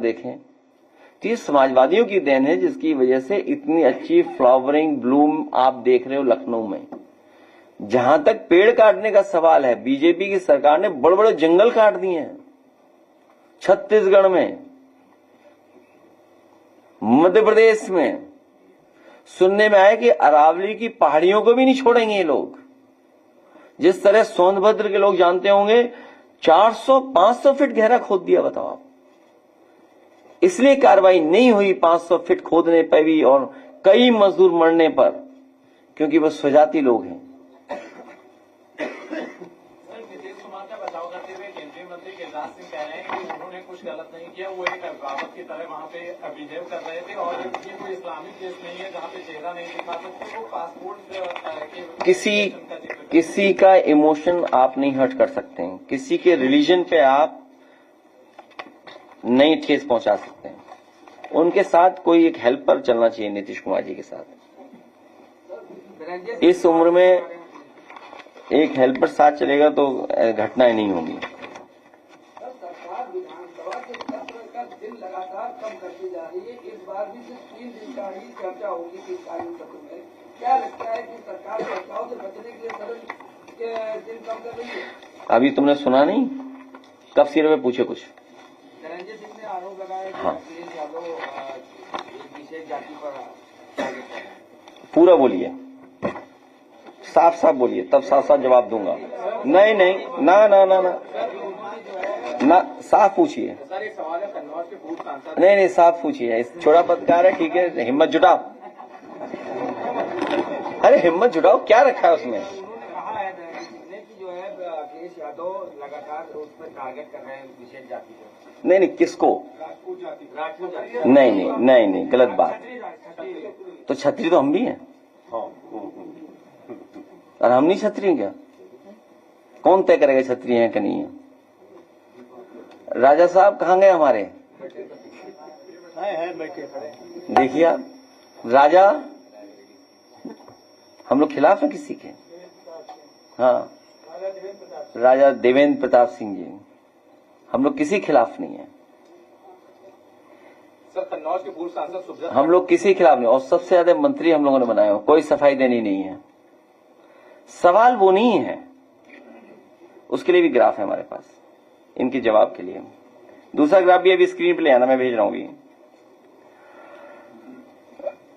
देखें तो ये समाजवादियों की देन है, जिसकी वजह से इतनी अच्छी फ्लावरिंग ब्लूम आप देख रहे हो लखनऊ में। जहां तक पेड़ काटने का सवाल है, बीजेपी की सरकार ने बड़े बड़े जंगल काट दिए हैं छत्तीसगढ़ में, मध्य प्रदेश में। सुनने में आया कि अरावली की पहाड़ियों को भी नहीं छोड़ेंगे ये लोग। जिस तरह सोनभद्र के लोग जानते होंगे 400-500 फीट गहरा खोद दिया, बताओ आप। इसलिए कार्रवाई नहीं हुई 500 फीट खोदने पर भी और कई मजदूर मरने पर, क्योंकि वो स्वजाति लोग हैं। नीतीश कुमार का बचाव करते हुए केंद्रीय मंत्री गिरिराज सिंह कह रहे हैं कि उन्होंने कुछ गलत नहीं किया, वो एक अभिभावक की तरह वहां पे बिहेव कर रहे थे और ये कोई इस्लामिक देश नहीं है जहां पे चेहरा नहीं दिखा सकते। वो पासपोर्ट किसी का इमोशन आप नहीं हर्ट कर सकते हैं, किसी के रिलीजन पे आप नहीं ठेस पहुंचा सकते हैं। उनके साथ कोई एक हेल्पर चलना चाहिए, नीतीश कुमार जी के साथ। इस उम्र में एक हेल्पर साथ चलेगा तो घटनाएं नहीं होंगी। सरकार विधानसभा के सत्र का दिन लगातार कम करती जा रही है। इस बार भी सिर्फ 3 दिन का ही चर्चा होगी शीतकालीन सत्र में। क्या लगता है कि सरकार बचाव से बचने के लिए सदन के दिन कम कर रही है? अभी तुमने सुना नहीं, कब सिर में पूछे कुछ। धनंजय सिंह ने आरोप लगाया कि हाँ। अखिलेश यादव एक विशेष जाति पर टारगेट कर रहे हैं। पूरा बोलिए, साफ साफ बोलिए, तब साफ साफ जवाब दूंगा। नहीं नहीं, ना ना ना ना ना, साफ पूछिए। सर एक सवाल है, कन्नौज के पूर्व सांसद नहीं नहीं, साफ पूछिए। छोटा पत्रकार है, ठीक है, हिम्मत जुटाओ। अरे हिम्मत जुटाओ, क्या रखा है उसमें। उन्होंने कहा है धनंजय सिंह ने कि जो है अखिलेश यादव लगातार उस पर टारगेट कर रहे हैं विशेष जाति को। नहीं नहीं, किसको? राजपूत जाति। नहीं नहीं नहीं नहीं, गलत बात। तो छत्री तो हम भी हैं, और हम नहीं छत्री हैं क्या? कौन तय करेगा छत्री हैं कि नहीं है? राजा साहब कहाँ गए हमारे? देखिए आप, राजा, हम लोग खिलाफ हैं किसी के? हाँ, राजा देवेंद्र प्रताप सिंह जी, हम लोग किसी खिलाफ नहीं है। सर कन्नौज के पूर्व सांसद सुब्रत हम लोग किसी खिलाफ नहीं, और सबसे ज्यादा मंत्री हम लोगों ने बनाए हो, कोई सफाई देनी नहीं है। सवाल वो नहीं है, उसके लिए भी ग्राफ है हमारे पास, इनके जवाब के लिए। दूसरा ग्राफ भी अभी स्क्रीन पे ले आना, मैं भेज रहा हूं।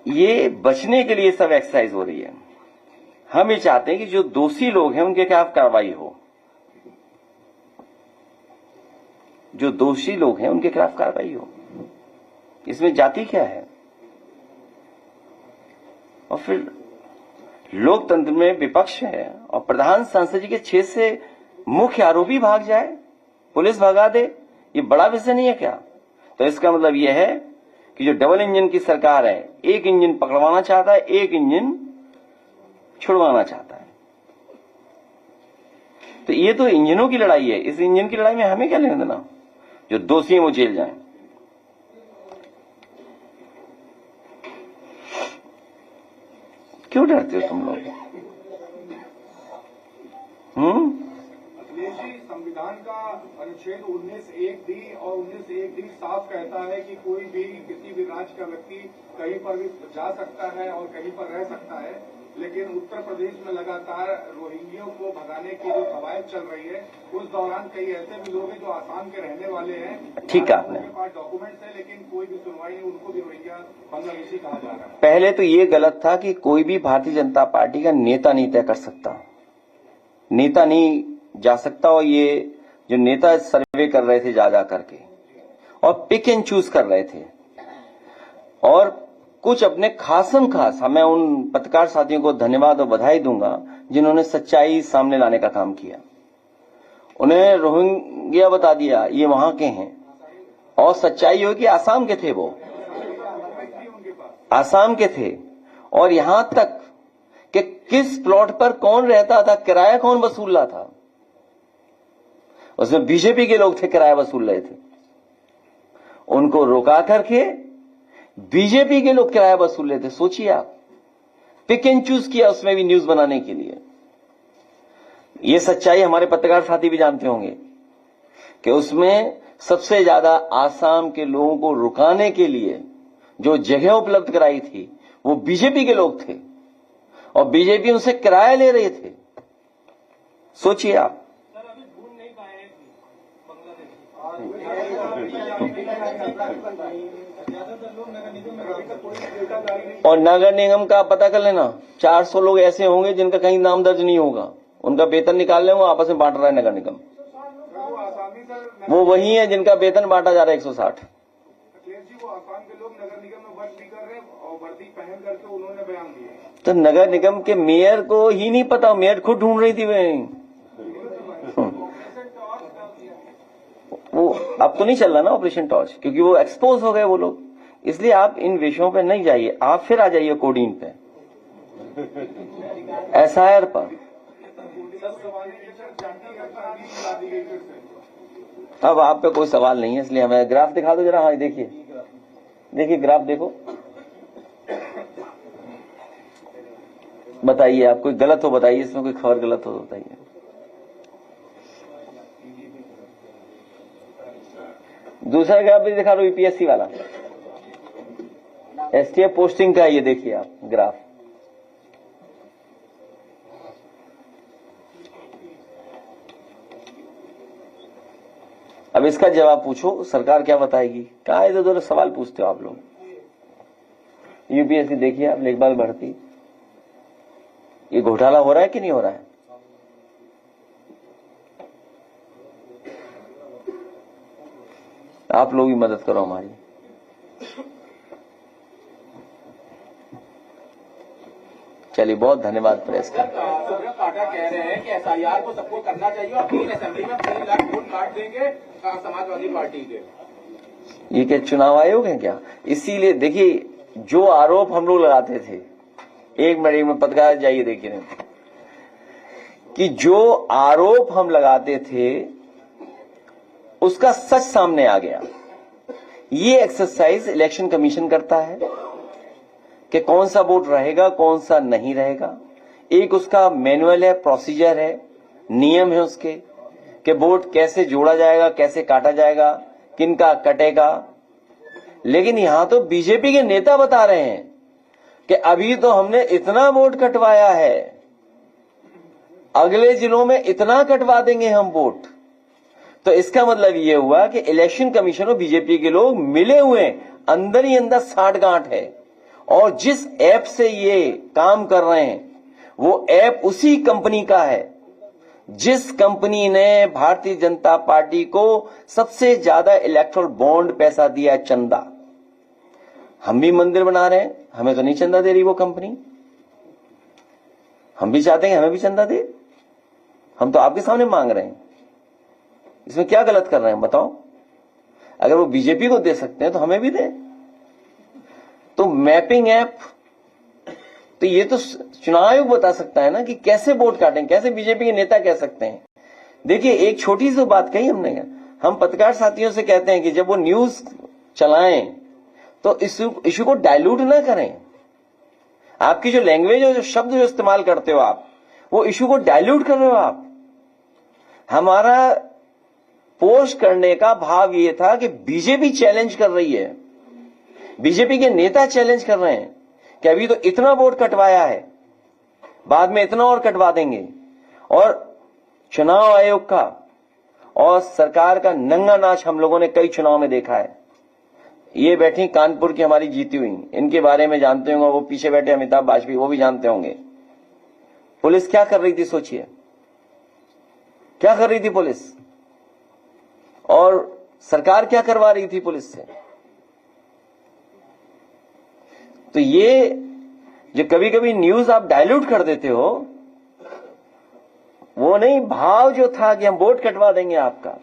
ये बचने के लिए सब एक्सरसाइज हो रही है। हम ये चाहते हैं कि जो दोषी लोग हैं उनके खिलाफ कार्रवाई हो, जो दोषी लोग हैं उनके खिलाफ कार्रवाई हो। इसमें जाति क्या है? और फिर लोकतंत्र में विपक्ष है और प्रधान सांसद जी के 6 से मुख्य आरोपी भाग जाए, पुलिस भगा दे, ये बड़ा विषय नहीं है क्या? तो इसका मतलब यह है कि जो डबल इंजन की सरकार है, एक इंजन पकड़वाना चाहता है, एक इंजन छुड़वाना चाहता है। तो ये तो इंजनों की लड़ाई है। इस इंजन की लड़ाई में हमें क्या लेना देना? जो दोषी हैं वो जेल जाएं। क्यों डरते हो तुम लोग? अखिलेश जी, संविधान का अनुच्छेद 19(1)(d) और 19(1)(d) साफ कहता है कि कोई भी किसी भी राज्य का व्यक्ति कहीं पर भी जा सकता है और कहीं पर रह सकता है, लेकिन उत्तर प्रदेश में लगातार रोहिंग्यों को भगाने की जो कवायद चल रही है, उस दौरान कई ऐसे भी लोग हैं जो आसाम के रहने वाले हैं। ठीक है, आपने उनके पास डॉक्यूमेंट्स है लेकिन कोई भी सुनवाई नहीं, उनको भी रोहिंग्या बांग्लादेशी कहा जा रहा है। पहले तो ये गलत था कि कोई भी भारतीय जनता पार्टी का नेता नहीं तय कर सकता, नेता नहीं जा सकता। और ये जो नेता सर्वे कर रहे थे जा करके और पिक एंड चूज कर रहे थे, और कुछ अपने खासम खास, मैं उन पत्रकार साथियों को धन्यवाद और बधाई दूंगा जिन्होंने सच्चाई सामने लाने का काम किया। उन्हें रोहिंग्या बता दिया ये वहां के हैं, और सच्चाई हो कि आसाम के थे, वो आसाम के थे। और यहां तक कि किस प्लॉट पर कौन रहता था, किराया कौन वसूल रहा था, उसमें बीजेपी के लोग थे, किराया वसूल रहे थे। उनको रोका करके बीजेपी के लोग किराया वसूल रहे थे। सोचिए आप, पिक एंड चूज किया उसमें भी न्यूज बनाने के लिए। ये सच्चाई हमारे पत्रकार साथी भी जानते होंगे कि उसमें सबसे ज्यादा आसाम के लोगों को रुकाने के लिए जो जगह उपलब्ध कराई थी वो बीजेपी के लोग थे और बीजेपी उनसे किराया ले रहे थे। सोचिए आप। और नगर निगम का पता कर लेना, 400 लोग ऐसे होंगे जिनका कहीं नाम दर्ज नहीं होगा, उनका वेतन निकाल लेंगे, आपस में बांट रहा है नगर निगम। वो वही है जिनका वेतन बांटा जा रहा है 160। वो आसाम के लोग नगर निगम में वर्दी कर रहे और वर्दी पहन करके उन्होंने बयान दिया। तो नगर निगम के मेयर को ही नहीं पता, मेयर खुद ढूंढ रही थी वो अब तो नहीं चल रहा ना ऑपरेशन टॉर्च, क्योंकि वो एक्सपोज हो गए वो लोग। इसलिए आप इन विषयों पे नहीं जाइए, आप फिर आ जाइए कोडीन पे, एसआईआर पर। अब आप पे कोई सवाल नहीं है, इसलिए हमें ग्राफ दिखा दो जरा। हाँ देखिए, देखिए ग्राफ देखो, बताइए आप कोई गलत हो बताइए, इसमें कोई खबर गलत हो बताइए। दूसरा ग्राफ भी दिखा दो, यूपीएससी वाला, एसटीएफ पोस्टिंग का। ये देखिए आप ग्राफ, अब इसका जवाब पूछो, सरकार क्या बताएगी। कहाँ इधर उधर सवाल पूछते हो आप लोग। यूपीएससी देखिए आप, लेखपाल भर्ती, ये घोटाला हो रहा है कि नहीं हो रहा है। आप लोग भी मदद करो हमारी। चलिए, बहुत धन्यवाद प्रेस का। सुब्रत पाठक कह रहे हैं कि एसआईआर को सबको करना चाहिए और 3 असेंबली में 3 लाख वोट काट देंगे समाजवादी पार्टी के। ये क्या चुनाव आयोग है क्या। इसीलिए देखिए, जो आरोप हम लोग लगाते थे, एक मिनट पत्रकार जाइए देखिए नहीं, कि जो आरोप हम लगाते थे उसका सच सामने आ गया। ये एक्सरसाइज इलेक्शन कमीशन करता है कि कौन सा वोट रहेगा कौन सा नहीं रहेगा। एक उसका मैनुअल है, प्रोसीजर है, नियम है उसके कि वोट कैसे जोड़ा जाएगा, कैसे काटा जाएगा, किनका कटेगा। लेकिन यहां तो बीजेपी के नेता बता रहे हैं कि अभी तो हमने इतना वोट कटवाया है, अगले जिलों में इतना कटवा देंगे हम वोट। तो इसका मतलब ये हुआ कि इलेक्शन कमीशन और बीजेपी के लोग मिले हुए अंदर ही अंदर साठगांठ है। और जिस ऐप से ये काम कर रहे हैं वो ऐप उसी कंपनी का है जिस कंपनी ने भारतीय जनता पार्टी को सबसे ज्यादा इलेक्टोरल बॉन्ड पैसा दिया, चंदा। हम भी मंदिर बना रहे हैं, हमें तो नहीं चंदा दे रही वो कंपनी। हम भी चाहते हैं हमें भी चंदा दे, हम तो आपके सामने मांग रहे हैं। इसमें क्या गलत कर रहे हैं बताओ। अगर वो बीजेपी को दे सकते हैं तो हमें भी दें। तो मैपिंग ऐप, तो ये तो चुनाव आयोग बता सकता है ना कि कैसे वोट काटें, कैसे बीजेपी के नेता कह सकते हैं। देखिए, एक छोटी सी बात कही हमने, हम पत्रकार साथियों से कहते हैं कि जब वो न्यूज चलाएं तो इशू को डाइल्यूट ना करें। आपकी जो लैंग्वेज और जो शब्द जो इस्तेमाल करते हो आप, वो इशू को डाइल्यूट कर रहे हो आप। हमारा पोस्ट करने का भाव ये था कि बीजेपी चैलेंज कर रही है, बीजेपी के नेता चैलेंज कर रहे हैं कि अभी तो इतना वोट कटवाया है, बाद में इतना और कटवा देंगे। और चुनाव आयोग का और सरकार का नंगा नाच हम लोगों ने कई चुनाव में देखा है। ये बैठी कानपुर की हमारी जीती हुई, इनके बारे में जानते होंगे, वो पीछे बैठे अमिताभ वाजपेयी, वो भी जानते होंगे। पुलिस क्या कर रही थी सोचिए, क्या कर रही थी पुलिस, और सरकार क्या करवा रही थी पुलिस से। तो ये जो कभी कभी न्यूज आप डाइल्यूट कर देते हो, वो नहीं, भाव जो था कि हम वोट कटवा देंगे आपका।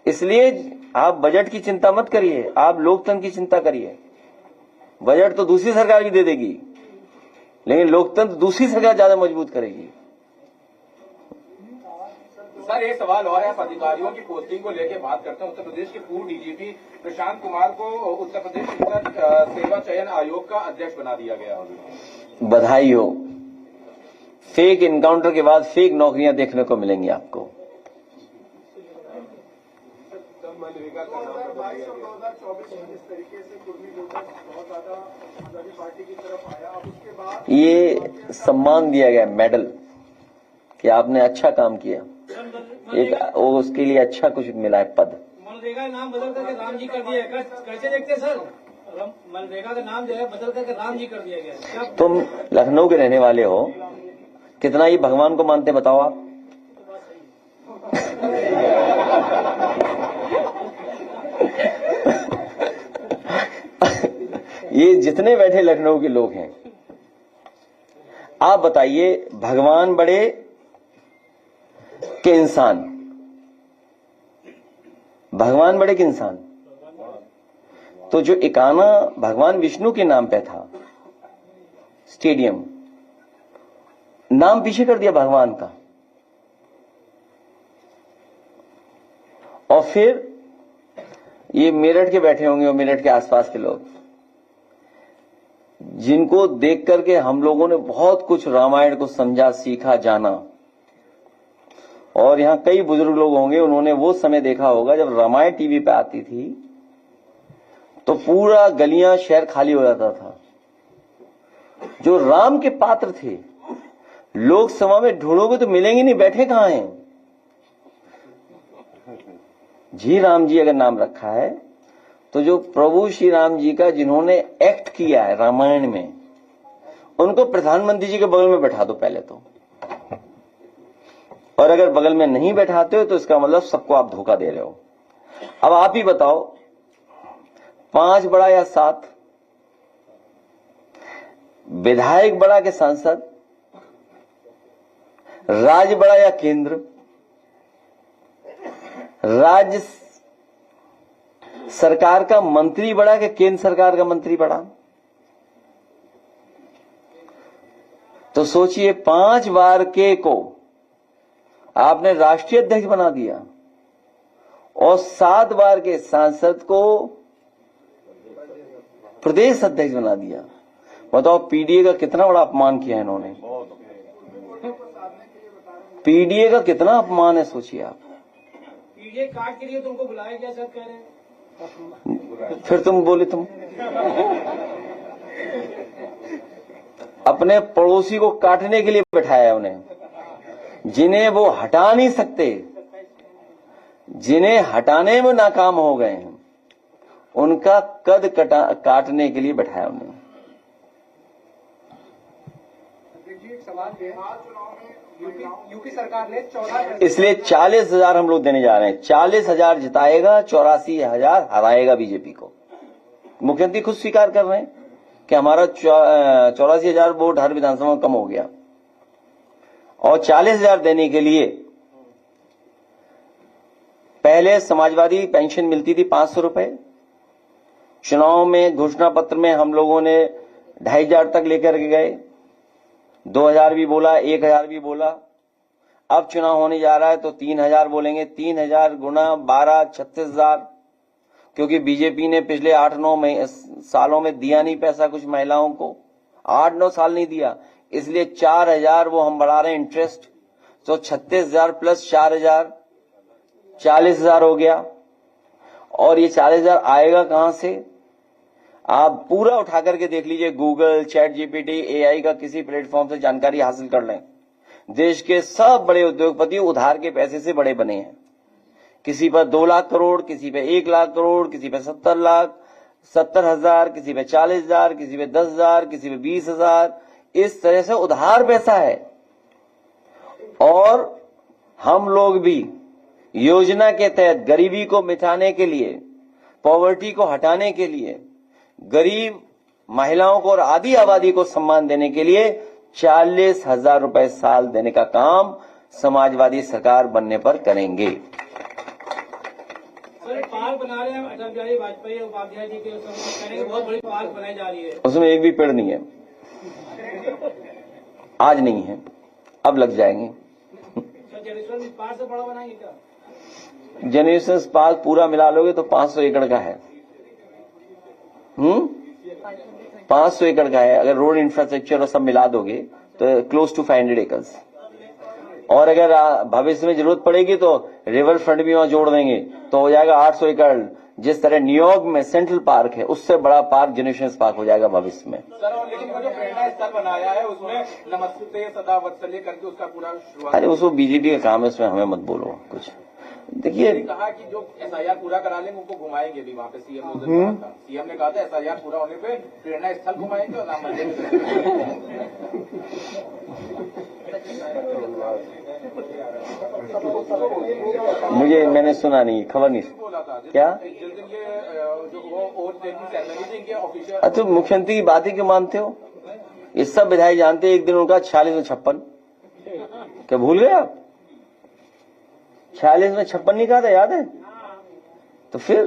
इसलिए आप बजट की चिंता मत करिए, आप लोकतंत्र की चिंता करिए। बजट तो दूसरी सरकार भी दे देगी, लेकिन लोकतंत्र दूसरी सरकार ज्यादा मजबूत करेगी। सर, एक सवाल और है, अधिकारियों की पोस्टिंग को लेकर बात करते हैं। उत्तर प्रदेश के पूर्व डीजीपी प्रशांत कुमार को उत्तर प्रदेश सेवा चयन आयोग का अध्यक्ष बना दिया गया। बधाई हो। फेक इनकाउंटर के बाद फेक नौकरियां देखने को मिलेंगी आपको। का 2022 और 2024 में जिस तरीके से कुर्मी वोटर बहुत ज्यादा समाजवादी पार्टी की तरफ आया, अब उसके बाद ये सम्मान दिया गया मेडल कि आपने अच्छा काम किया, एक वो उसके लिए अच्छा कुछ मिला है पद। मनरेगा नाम बदल करके राम जी कर दिया है, कैसे देखते हैं सर? मनरेगा का नाम जो है बदल करके राम जी कर दिया गया। तुम लखनऊ के रहने वाले हो, कितना ये भगवान को मानते बताओ आप? ये जितने बैठे लखनऊ के लोग हैं, आप बताइए भगवान बड़े के इंसान? भगवान बड़े के इंसान? तो जो इकाना भगवान विष्णु के नाम पे था स्टेडियम, नाम पीछे कर दिया भगवान का। और फिर ये मेरठ के बैठे होंगे और मेरठ के आसपास के लोग, जिनको देख करके हम लोगों ने बहुत कुछ रामायण को समझा, सीखा, जाना। और यहां कई बुजुर्ग लोग होंगे, उन्होंने वो समय देखा होगा जब रामायण टीवी पे आती थी तो पूरा गलियां शहर खाली हो जाता था। जो राम के पात्र थे, लोग सभा में ढूंढोगे तो मिलेंगे नहीं, बैठे कहां हैं? जी राम जी अगर नाम रखा है तो जो प्रभु श्री राम जी का जिन्होंने एक्ट किया है रामायण में, उनको प्रधानमंत्री जी के बगल में बैठा दो पहले तो। और अगर बगल में नहीं बैठाते हो तो इसका मतलब सबको आप धोखा दे रहे हो। अब आप ही बताओ, 5 बड़ा या 7? विधायक बड़ा के सांसद? राज्य बड़ा या केंद्र? राज्य सरकार का मंत्री बड़ा कि केंद्र सरकार का मंत्री बड़ा? तो सोचिए, 5 बार के को आपने राष्ट्रीय अध्यक्ष बना दिया और 7 बार के सांसद को प्रदेश अध्यक्ष बना दिया। बताओ पीडीए का कितना बड़ा अपमान किया इन्होंने। पीडीए का कितना अपमान है, सोचिए आप। पीडीए कार्ड के लिए तुमको बुलाया गया सर, कह रहे हैं। फिर तुम बोले तुम अपने पड़ोसी को काटने के लिए बैठाया उन्हें, जिन्हें वो हटा नहीं सकते, जिन्हें हटाने में नाकाम हो गए हैं, उनका कद काटने के लिए बैठाया उन्हें। देखिए एक सवाल है, चुनाव में यूपी सरकार ने 14 इसलिए 40,000 हम लोग देने जा रहे हैं। 40,000 जिताएगा, 84,000 हराएगा बीजेपी को। मुख्यमंत्री खुद स्वीकार कर रहे हैं कि हमारा 84,000 वोट हर विधानसभा में कम हो गया। और 40,000 देने के लिए पहले समाजवादी पेंशन मिलती थी 500 रुपए, चुनाव में घोषणा पत्र में हम लोगों ने 2,500 तक लेकर के गए, 2,000 भी बोला, 1,000 भी बोला। अब चुनाव होने जा रहा है तो 3,000 बोलेंगे। 3,000 गुना 12, 36,000। क्योंकि बीजेपी ने पिछले 8-9 सालों में दिया नहीं पैसा कुछ महिलाओं को, 8-9 साल नहीं दिया, इसलिए 4,000 वो हम बढ़ा रहे हैं इंटरेस्ट। तो 36,000 प्लस 4,000 40,000 हो गया। और ये 40,000 आएगा कहां से? आप पूरा उठा करके देख लीजिए, गूगल, चैट जीपीटी, एआई का किसी प्लेटफॉर्म से जानकारी हासिल कर लें। देश के सब बड़े उद्योगपति उधार के पैसे से बड़े बने हैं। किसी पर 2 लाख करोड़, किसी पे 1 लाख करोड़, किसी पे 70 लाख, 70,000, किसी पे 40,000, किसी पे 10,000, किसी पे 20,000। इस तरह से उधार पैसा है। और हम लोग भी योजना के तहत गरीबी को मिटाने के लिए, पॉवर्टी को हटाने के लिए, गरीब महिलाओं को और आधी आबादी को सम्मान देने के लिए 40,000 रुपए साल देने का काम समाजवादी सरकार बनने पर करेंगे। सर पार्क बना रहे हैं अटल बिहारी वाजपेयी उपाध्याय जी के, कहने बहुत बड़ी पार्क बनाई जा रही है, उसमें एक भी पेड़ नहीं है। आज नहीं है, अब लग जाएंगे। सर जनरेशन पार्क से बड़ा बनाएंगे क्या? जनरेशन पार्क पूरा मिला लोगे तो 500 एकड़ का है। 500 एकड़ का है। अगर रोड इंफ्रास्ट्रक्चर और सब मिला दोगे तो क्लोज टू 500 एकर्स। और अगर भविष्य में जरूरत पड़ेगी तो रिवर फ्रंट भी वहां जोड़ देंगे तो हो जाएगा 800 एकड़। जिस तरह न्यूयॉर्क में सेंट्रल पार्क है उससे बड़ा पार्क जनरेशन पार्क हो जाएगा भविष्य में। सर, और लेकिन वो जो प्रेरणा स्थल बनाया है उसमें नमस्ते सदा वत्सल्य करके उसका पूरा शुरुआत। अरे उसको बीजेपी का काम है, उसमें हमें मत बोलो कुछ। देखिए कहा कि जो एसआईआर पूरा करा लेंगे उनको घुमाएंगे भी वहाँ पे। सीएम ने कहा था एसआईआर पूरा होने पे प्रेरणा स्थल घुमाएंगे और राम मंदिर। मुझे मैंने सुना नहीं, खबर नहीं बोला था क्या। जिस दिन ये जो वो और सेरेमनी थी ऑफिशियल। अच्छा, मुख्यमंत्री की बात ही क्यों मानते हो? ये सब विधायक जानते हैं एक दिन उनका 46 में 56। क्या भूल गए आप? 46 में 56 नहीं कहा था, याद है? तो फिर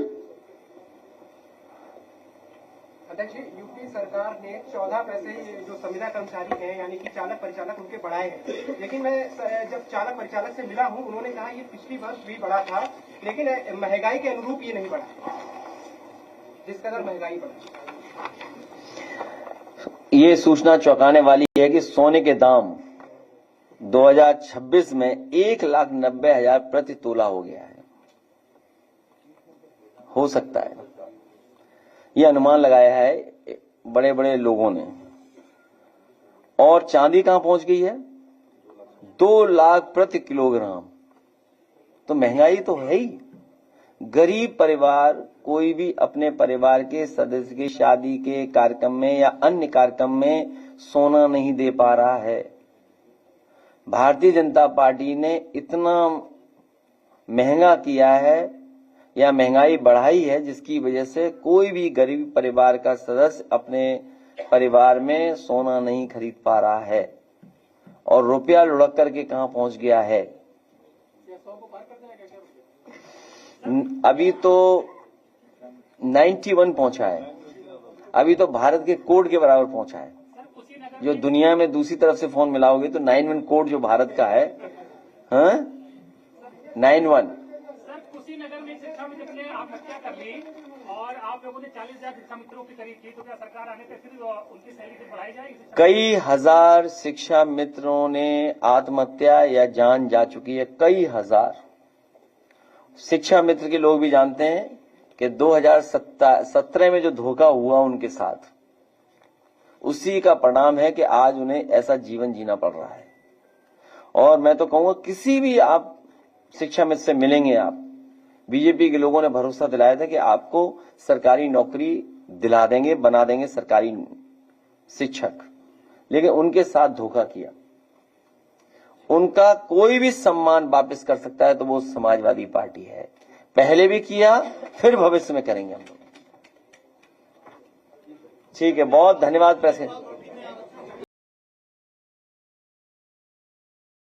अध्यक्ष जी, यूपी सरकार ने 14 पैसे जो संविदा कर्मचारी हैं यानी कि चालक परिचालक उनके बढ़ाए हैं, लेकिन मैं जब चालक परिचालक से मिला हूं उन्होंने कहा ये पिछली वर्ष भी बढ़ा था, लेकिन महंगाई के अनुरूप ये नहीं बढ़ा जिस कदर महंगाई बढ़ा। ये सूचना चौंकाने वाली है कि सोने के दाम 2026 में 1,90,000 प्रति तोला हो गया है। हो सकता है, ये अनुमान लगाया है बड़े बड़े लोगों ने। और चांदी कहां पहुंच गई है? 2 लाख प्रति किलोग्राम। तो महंगाई तो है ही। गरीब परिवार कोई भी अपने परिवार के सदस्य की शादी के कार्यक्रम में या अन्य कार्यक्रम में सोना नहीं दे पा रहा है। भारतीय जनता पार्टी ने इतना महंगा किया है या महंगाई बढ़ाई है जिसकी वजह से कोई भी गरीब परिवार का सदस्य अपने परिवार में सोना नहीं खरीद पा रहा है। और रुपया लुढ़क करके कहां पहुंच गया है? अभी तो 91 पहुंचा है। अभी तो भारत के कोड के बराबर पहुंचा है। जो दुनिया में दूसरी तरफ से फोन मिलाओगे तो 91 कोड जो भारत का है, हाँ 91। सर, कुशीनगर में शिक्षा मित्र ने आत्महत्या कर ली और आप लोगों ने 40,000 शिक्षा मित्रों की खरीद की, तो क्या सरकार आने पर फिर उनकी सैलरी बढ़ाई जाएगी? कई हजार शिक्षा मित्रों ने आत्महत्या या जान जा चुकी है। कई हजार शिक्षा मित्र के लोग भी जानते हैं कि 2017 में जो धोखा हुआ उनके साथ, उसी का परिणाम है कि आज उन्हें ऐसा जीवन जीना पड़ रहा है। और मैं तो कहूंगा किसी भी आप शिक्षा मित्र से मिलेंगे, आप बीजेपी के लोगों ने भरोसा दिलाया था कि आपको सरकारी नौकरी दिला देंगे, बना देंगे सरकारी शिक्षक, लेकिन उनके साथ धोखा किया। उनका कोई भी सम्मान वापस कर सकता है तो वो समाजवादी पार्टी है। पहले भी किया, फिर भविष्य में करेंगे हम लोग। ठीक है, बहुत धन्यवाद प्रेसिडेंट।